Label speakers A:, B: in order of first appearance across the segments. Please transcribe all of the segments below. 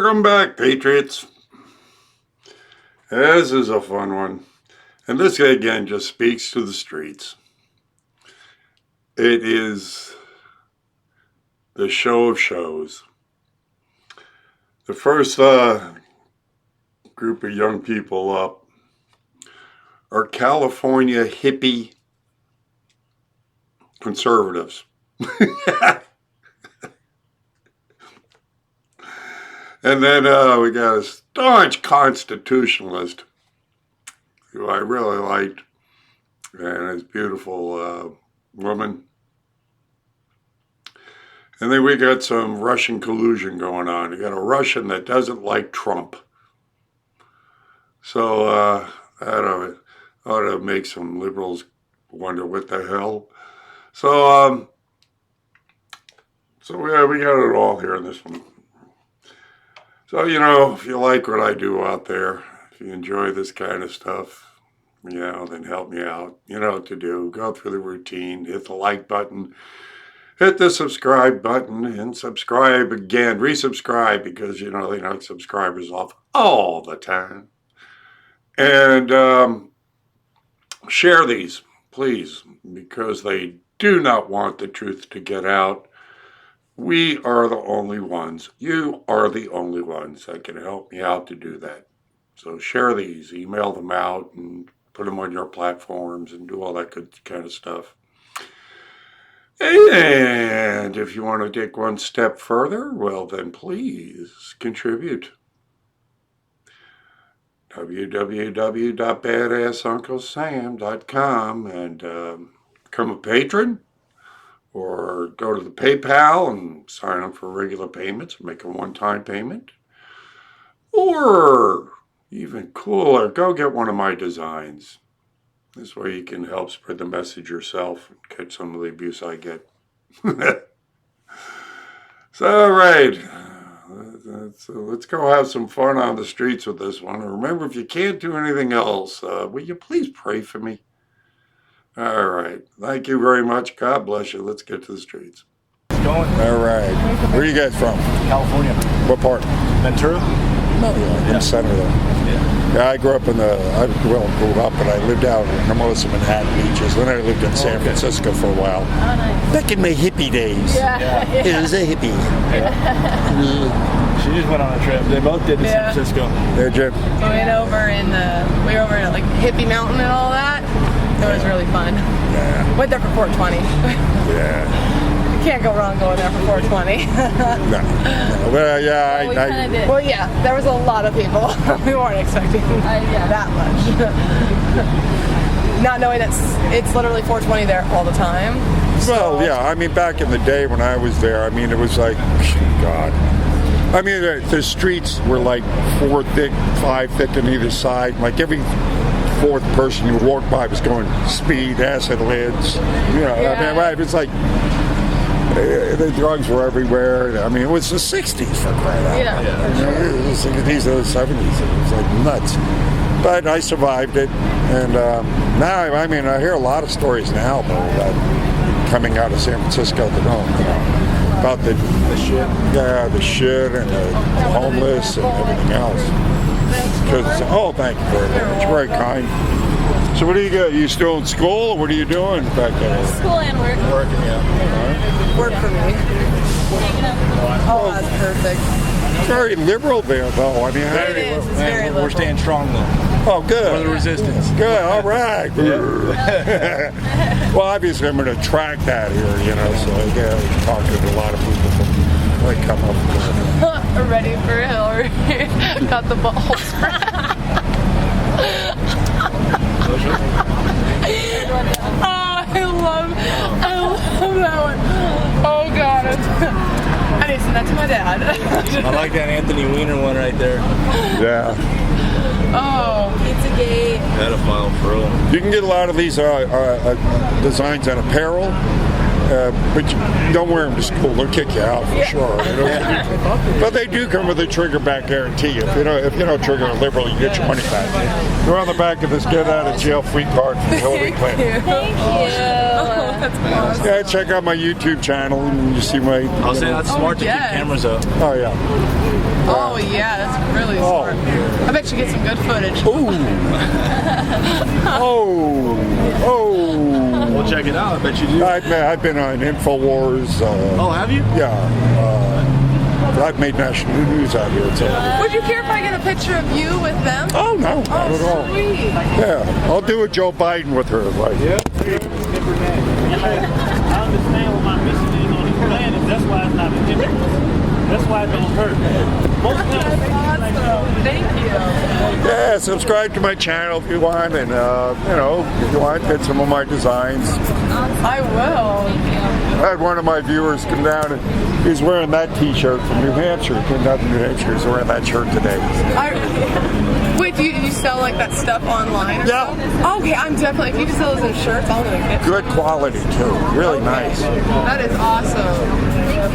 A: Welcome back, Patriots. This is a fun one. And this again just speaks to the streets. It is the show of shows. The first group of young people up are California hippie conservatives. And then we got a staunch constitutionalist who I really liked, and his beautiful woman. And then we got some Russian collusion going on. You got a Russian that doesn't like Trump. So that ought to make some liberals wonder what the hell. So yeah, we got it all here in this one. So, you know, if you like what I do out there, if you enjoy this kind of stuff, you know, then help me out. You know what to do. Go through the routine, hit the like button, hit the subscribe button, and subscribe again. Resubscribe, because, you know, they knock subscribers off all the time. And share these, please, because they do not want the truth to get out. We are the only ones. You are the only ones that can help me out to do that. So share these, email them out, and put them on your platforms and do all that good kind of stuff. And if you want to take one step further, well, then please contribute. www.badassunclesam.com and become a patron. Or go to the PayPal and sign up for regular payments, make a one-time payment. Or, even cooler, go get one of my designs. This way you can help spread the message yourself and catch some of the abuse I get. So, all right. Let's go have some fun on the streets with this one. And remember, if you can't do anything else, will you please pray for me? All right. Thank you very much. God bless you. Let's get to the streets.
B: All
A: right. Where are you guys from?
B: California.
A: What part?
B: Ventura?
A: No, in the center there. Yeah, I grew up grew up, but I lived out in most of Manhattan beaches. Then I lived in San Francisco for a while.
C: Oh, nice.
A: Back in my hippie days.
C: Yeah.
A: It was a hippie.
B: She just went on a trip. They both did to San Francisco.
A: There, Jim.
C: We were over at like Hippy Mountain and all that. It was really fun.
A: Yeah.
C: Went there for 420.
A: Yeah.
C: You can't go wrong going there for 420.
A: No. Well, yeah.
C: Well, yeah, there was a lot of people. We weren't expecting that much. Not knowing that it's literally 420 there all the time.
A: Well, yeah, I mean, back in the day when I was there, I mean, it was like, God. I mean, the streets were like 4 thick, 5 thick on either side. Like every fourth person you walked by was going speed, acid lids. You know, I mean, right? It's like the drugs were everywhere. I mean, it was the 60s for crying out loud. It was the 60s or the 70s. It was like nuts. But I survived it. And now, I mean, I hear a lot of stories now, though, about coming out of San Francisco to know, about the shit. Yeah, the shit and the homeless and everything else. Thank you very much. Very kind. So what do you got? You still in school, or what are you doing back there?
D: School and work.
B: Working,
C: Work for me. Oh, that's perfect.
A: Very liberal there, though. I mean,
C: It is. It's very liberal.
B: We're staying strong, though.
A: Oh, good.
B: For the resistance.
A: Good. All right. Well, obviously, I'm going to track that here, you know, so I talk to a lot of people from like come up.
C: Ready for Hillary. Got the balls. I love that one. Oh God. I need to send that to my dad.
B: I like that Anthony Weiner one right there.
A: Yeah.
C: Oh, Pizzagate.
B: Pedophile for real.
A: You can get a lot of these designs on apparel. But don't wear them to school; they'll kick you out for sure. But they do come with a trigger-back guarantee. If you don't trigger a liberal, you get your money back. They're on the back of this get-out-of-jail-free card from Hillary Clinton.
D: Thank you.
C: That's awesome.
A: Yeah, check out my YouTube channel and you see my.
B: I'll say that's smart to keep cameras up.
A: Oh yeah.
C: Oh yeah, that's really
A: Oh.
C: smart. I bet you get some good footage.
A: Ooh. Oh.
B: We'll check it out. I bet you do.
A: I've been on InfoWars.
B: Oh, have you?
A: Yeah. I've made national news out here. So.
C: Would you care if I get a picture of you with them?
A: Oh, no, not at all.
C: Sweet.
A: Yeah, I'll do a Joe Biden with her. Like,
D: I understand what my mission is on this planet. That's why it's not ridiculous. That's why it don't hurt. Most
C: That's awesome. Thank you.
A: yeah, subscribe to my channel if you want, and if you want, get some of my designs.
C: I will.
A: I had one of my viewers come down and he's wearing that T-shirt from New Hampshire. He came down from New Hampshire. He's wearing that shirt today.
C: Wait, do you sell like that stuff online? Or
A: Yeah.
C: something? Okay, I'm definitely. If you just sell those in shirts, I'm gonna get.
A: Good quality too. Really nice.
C: That is awesome.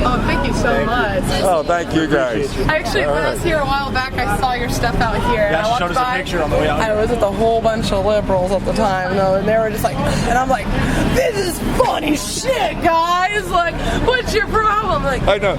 C: Oh, thank you so much.
A: Oh, thank you guys.
C: I actually, when I was here a while back, I saw your stuff out here. And I
B: she
C: walked
B: showed us a
C: by.
B: picture on the way out.
C: I was with a whole bunch of liberals at the time, though, and they were just like, and I'm like, this is funny shit, guys. Like, what's your problem? Like,
A: I know.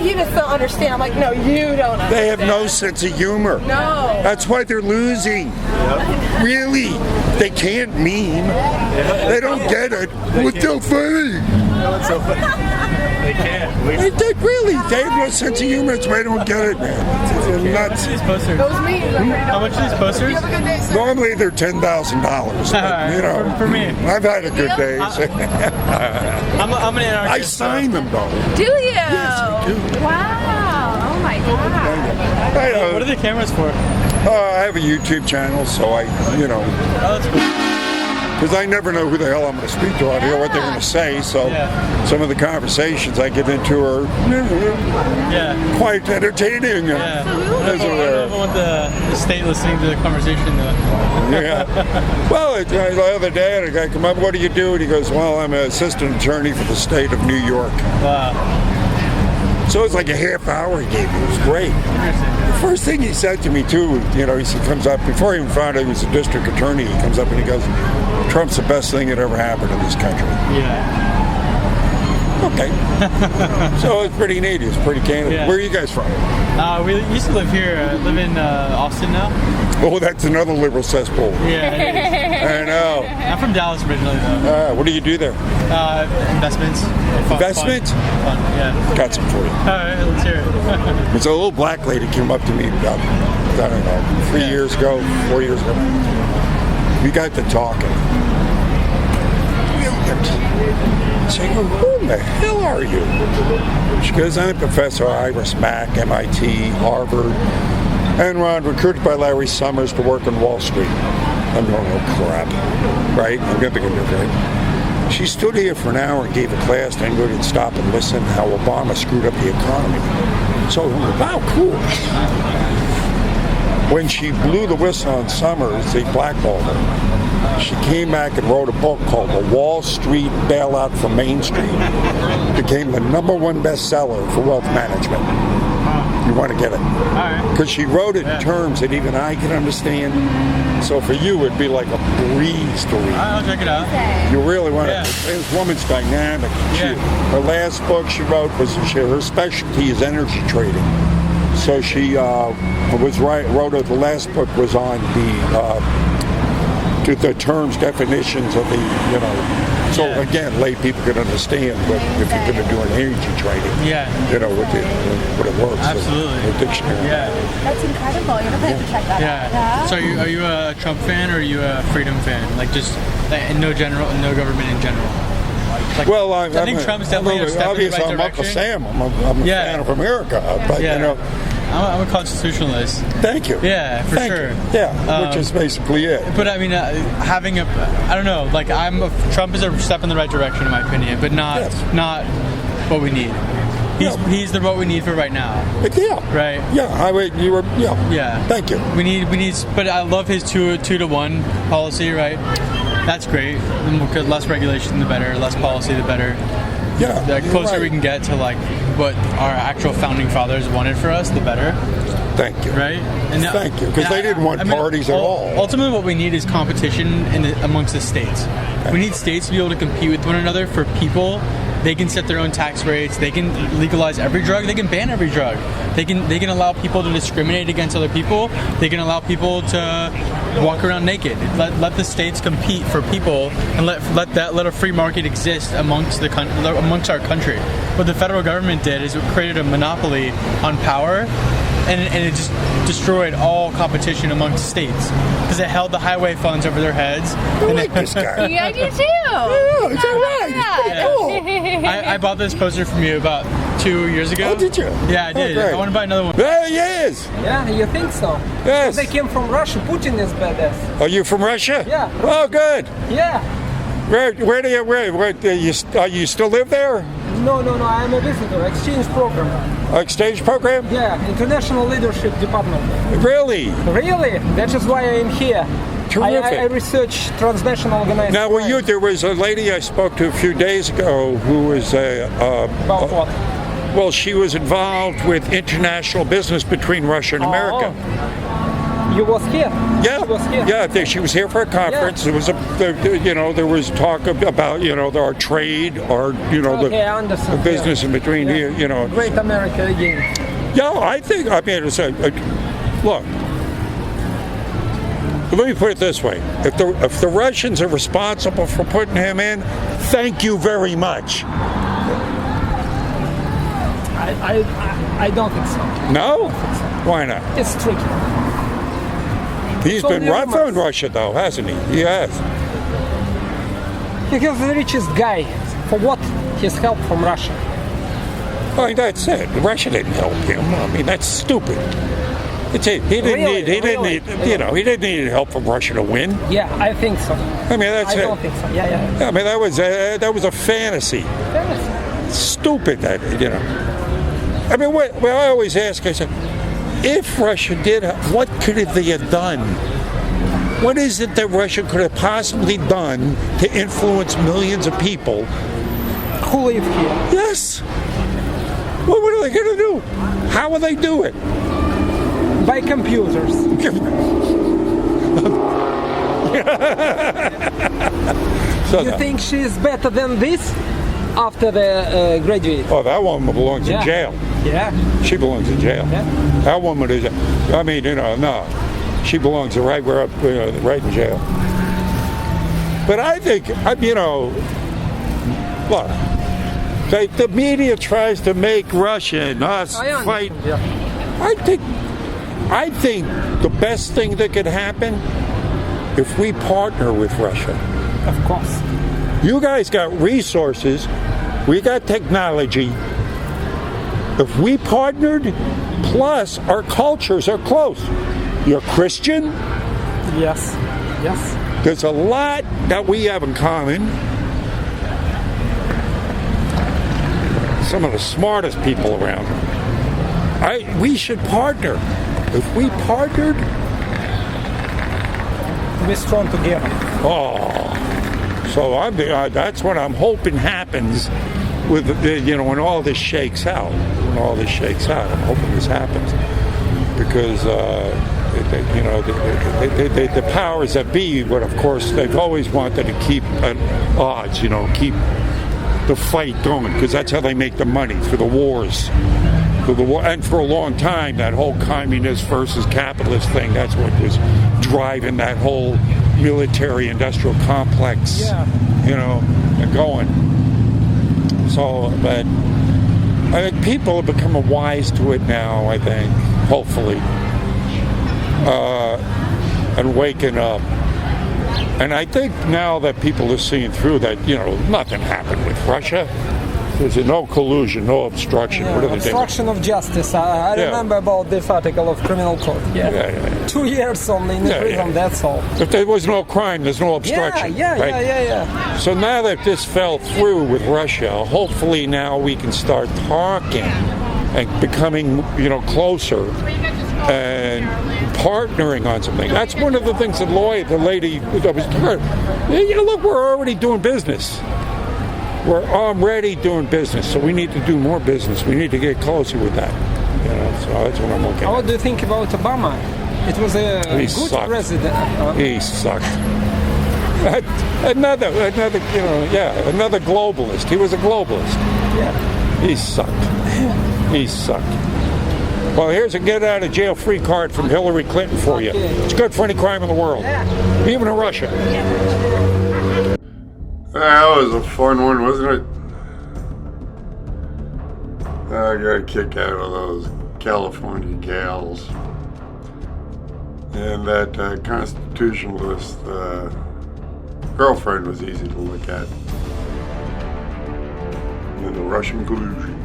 C: You just don't understand. I'm like, no, you don't understand.
A: They have no sense of humor.
C: No.
A: That's why they're losing. Really. They can't meme. They don't get it. What's so funny?
B: What's so funny? They can't.
A: Really, they have no sense of humor. That's why I don't get it, man. It's nuts.
D: These posters.
C: Those memes.
D: How much are these posters?
C: You have a good day, sir.
A: Normally they're $10,000, but you know,
D: For me.
A: I've had a good day.
D: I'm an
A: I
D: anarchist.
A: sign them though.
C: Do you?
A: Yes, I do.
C: Wow. Oh my god.
D: What are the cameras for?
A: I have a YouTube channel, so I,
D: Oh, that's cool.
A: because I never know who the hell I'm going to speak to out here, what they're going to say. So
D: Yeah.
A: some of the conversations I get into are
D: Yeah.
A: quite entertaining.
D: Yeah. I
A: Those
D: don't know
A: are,
D: if I want the state listening to the conversation though.
A: yeah. Well, the other day, a guy come up, what do you do? And he goes, well, I'm an assistant attorney for the state of New York.
D: Wow.
A: So it was like a half hour he gave me. It was great.
D: Interesting.
A: The first thing he said to me, too, he comes up, before he even found out he was a district attorney, he comes up and he goes, Trump's the best thing that ever happened in this country.
D: Yeah.
A: Okay. So it's pretty neat. It's pretty candid.
D: Yeah.
A: Where are you guys from?
D: We used to live here. Live in Austin now.
A: Oh, that's another liberal cesspool.
D: Yeah. It is.
A: I know.
D: I'm from Dallas originally though.
A: What do you do there?
D: Investments.
A: Investments?
D: Fun. Yeah.
A: Got some for you.
D: All right. Let's hear it.
A: There's a little black lady came up to me about, I don't know, 4 years ago. We got to talking. So I go, who the hell are you? She goes, I'm Professor Iris Mack, MIT, Harvard, Enron, recruited by Larry Summers to work on Wall Street. I'm going, oh crap, right? I'm going to be right. She stood here for an hour and gave a class, and anybody would stop and listen how Obama screwed up the economy. So I'm like, wow, cool. When she blew the whistle on Summers, they blackballed her. She came back and wrote a book called The Wall Street Bailout from Main Street. Became the #1 bestseller for wealth management. You want to get it. Because she wrote it in terms that even I can understand. So for you, it'd be like a breeze to read.
D: I'll check it out.
A: You really want
D: Yeah.
A: to. This woman's dynamic. Her last book she wrote was her specialty is energy trading. So she wrote the last book was on the terms, definitions of the, So again, lay people can understand what if you're going to do an energy trading.
D: Yeah.
A: What it works.
D: Absolutely.
A: The dictionary.
D: Yeah.
E: That's incredible. You're gonna have to check that
D: Yeah.
E: out.
D: So are you a Trump fan or are you a freedom fan? Like just no government in general. Like,
A: Well,
D: I think Trump's definitely a step in the
A: obviously
D: right
A: I'm Uncle
D: direction.
A: Sam. I'm a fan of America, but
D: I'm a constitutionalist.
A: Thank you.
D: Yeah, for
A: Thank
D: sure.
A: you. Yeah, which is basically it.
D: But I mean, having I don't know, like Trump is a step in the right direction in my opinion, but not what we need. He's the what we need for right now.
A: Yeah.
D: Right.
A: Yeah. You were. Yeah.
D: Yeah.
A: Thank you.
D: We need. But I love his 2-to-1 policy. Right. That's great. The less regulation, the better. Less policy, the better.
A: Yeah.
D: The closer we can get to like what our actual founding fathers wanted for us, the better.
A: Thank you.
D: Right? And
A: thank you, because they didn't want parties at all.
D: Ultimately, what we need is competition amongst the states. We need states to be able to compete with one another for people They can set their own tax rates. They can legalize every drug. They can ban every drug. They can allow people to discriminate against other people. They can allow people to walk around naked. Let the states compete for people, and let a free market exist amongst our country. What the federal government did is it created a monopoly on power, and it just destroyed all competition amongst states because it held the highway funds over their heads.
A: I like this guy.
E: Yeah, I do too.
A: Yeah, it's all right. It's pretty cool.
D: I bought this poster from you about 2 years ago.
A: Oh, did you?
D: Yeah, I did.
A: great.
D: I want to buy another one.
A: There he is.
F: Yeah, you think so?
A: Yes.
F: They came from Russia. Putin is badass.
A: Are you from Russia?
F: Yeah.
A: Oh, good.
F: Yeah.
A: Where do you still live there?
F: No. I'm a visitor. Exchange program.
A: Exchange program?
F: Yeah, International Leadership Department.
A: Really?
F: Really? That is why I'm here.
A: Terrific.
F: I research transnational organized
A: Now, were you?
F: crime.
A: There was a lady I spoke to a few days ago who was
F: About what?
A: well, she was involved with international business between Russia and America.
F: You was here?
A: Yeah,
F: She was here?
A: She was here for a conference.
F: Yeah.
A: There was talk about our trade,
F: Okay, I understand.
A: the business in between.
F: Yeah. Great America again.
A: Yeah, it's look. Let me put it this way: if the Russians are responsible for putting him in, thank you very much.
F: I don't think so.
A: No? Why not?
F: It's tricky.
A: He's
F: So
A: been
F: never
A: rough
F: mind.
A: on Russia, though, hasn't he? He has.
F: He is the richest guy. For what? His help from Russia.
A: Well, that's it. Russia didn't help him. I mean, that's stupid. It's it. He didn't
F: Really?
A: need. He didn't need help from Russia to win.
F: Yeah, I think so.
A: I mean, that's
F: I
A: it.
F: don't think so. Yeah.
A: I mean, that was a fantasy. Stupid that. I mean, what I always ask, I said, if Russia did, what could they have done? What is it that Russia could have possibly done to influence millions of people?
F: Who live here?
A: Yes. What are they going to do? How will they do it?
F: By computers.
A: So
F: You think she is better than this after the graduate?
A: oh, that woman belongs in jail.
F: Yeah.
A: She belongs in jail.
F: Yeah.
A: That woman is. I mean, no. She belongs right where up, right in jail. But I think, look, the media tries to make Russia and us
F: I
A: fight.
F: understand, yeah.
A: I think the best thing that could happen if we partner with Russia.
F: Of course.
A: You guys got resources, we got technology. If we partnered, plus our cultures are close. You're Christian.
F: Yes.
A: There's a lot that we have in common. Some of the smartest people around. We should partner. If we partnered,
F: We're strong together.
A: so that's what I'm hoping happens with when all this shakes out. When all this shakes out, I'm hoping this happens because the powers that be, but of course they've always wanted to keep at odds. Keep the fight going because that's how they make the money for the wars. And for a long time, that whole communist versus capitalist thing, that's what was driving that whole military-industrial complex, going. So, but I think people have become wise to it now, I think, hopefully, and waking up. And I think now that people are seeing through that, nothing happened with Russia. There's no collusion, no obstruction. What are they doing?
F: Obstruction of justice. I remember about this article of criminal code. Yeah. 2 years only in prison, that's all.
A: If there was no crime, there's no obstruction.
F: Yeah.
A: So now that this fell through with Russia, hopefully now we can start talking and becoming, closer and partnering on something. That's one of the things that the lady that was look, we're already doing business. We're already doing business, so we need to do more business. We need to get closer with that. So that's what I'm looking at.
F: What do you think about Obama? It was a
A: He
F: good
A: sucked.
F: president.
A: He sucked. Another, another globalist. He was a globalist.
F: Yeah.
A: He sucked. He sucked. Well, here's a get-out-of-jail-free card from Hillary Clinton for you. It's good for any crime in the world, even in Russia.
G: That was a fun one, wasn't it? I got a kick out of those California gals. And that constitutionalist girlfriend was easy to look at. And the Russian collusion.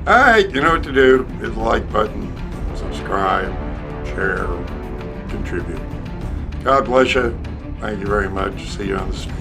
G: Alright, you know what to do. Hit the like button, subscribe, share, contribute. God bless you. Thank you very much. See you on the street.